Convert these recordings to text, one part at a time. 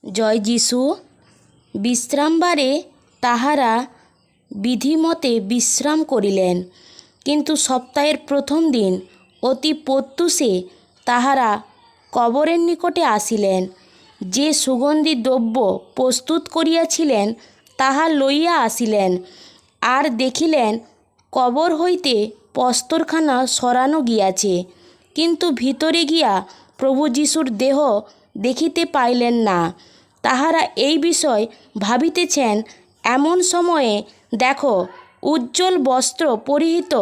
জয় যিশু। বিশ্রামবারে তাহারা বিধিমতে বিশ্রাম করিলেন। কিন্তু সপ্তাহের প্রথম দিন অতি প্রত্যুষে তাহারা কবরের নিকটে আসিলেন। যে সুগন্ধি দ্রব্য প্রস্তুত করিয়াছিলেন তাহা লইয়া আসিলেন, আর দেখিলেন কবর হইতে প্রস্তরখানা সরানো গিয়াছে, কিন্তু ভিতরে গিয়া প্রভু যীশুর দেহ দেখিতে পাইলেন না। তাহারা এই বিষয় ভাবিতেছেন। এমন সময়ে দেখো, উজ্জ্বল বস্ত্র পরিহিত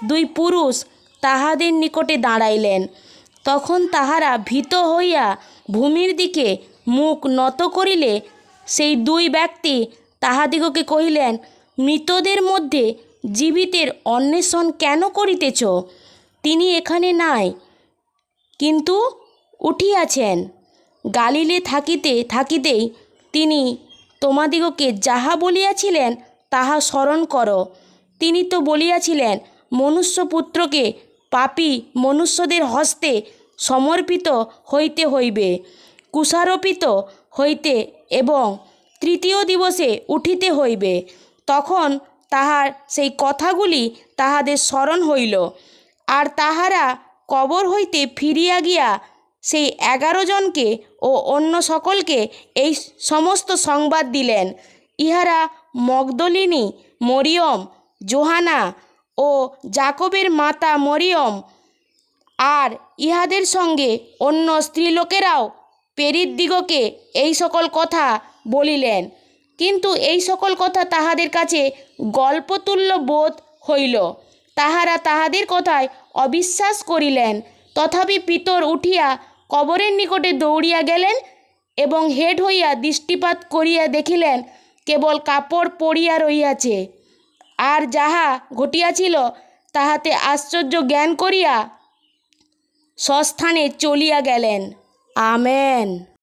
দুই পুরুষ তাহাদের নিকটে দাঁড়াইলেন। তখন তাহারা ভীত হইয়া ভূমির দিকে মুখ নত করিলে সেই দুই ব্যক্তি তাহাদিগকে কহিলেন, মৃতদের মধ্যে জীবিতের অন্বেষণ কেন করিতেছ? তিনি এখানে নাই, কিন্তু উঠিয়াছেন। গালিলে থাকিতে থাকিতেই তিনি তোমাদিগকে যাহা বলিয়াছিলেন তাহা স্মরণ করো। তিনি তো বলিয়াছিলেন, মনুষ্যপুত্রকে পাপী মনুষ্যদের হস্তে সমর্পিত হইতে হইবে, কুশারোপিত হইতে এবং তৃতীয় দিবসে উঠিতে হইবে। তখন তাহার সেই কথাগুলি তাহাদের স্মরণ হইল, আর তাহারা কবর হইতে ফিরিয়া গিয়া সেই 11 জনকে ও অন্য সকলকে এই সমস্ত সংবাদ দিলেন। ইহারা মগদলিনী মরিয়ম, যোহানা ও যাকবের মাতা মরিয়ম, আর ইহাদের সঙ্গে অন্য স্ত্রীলোকেরাও প্রেরিতদিগকে এই সকল কথা বলিলেন। কিন্তু এই সকল কথা তাহাদের কাছে গল্পতুল্য বোধ হইল। তাহারা তাহাদের কথায় অবিশ্বাস করিলেন। তথাপি পিতর উঠিয়া কবরের নিকটে দৌড়িয়া গেলেন এবং হেঁট হইয়া দৃষ্টিপাত করিয়া দেখিলেন কেবল কাপড় পরিয়া রহিয়াছে। আর যাহা ঘটিয়াছিল তাহাতে আশ্চর্য জ্ঞান করিয়া স্বস্থানে চলিয়া গেলেন। আমেন।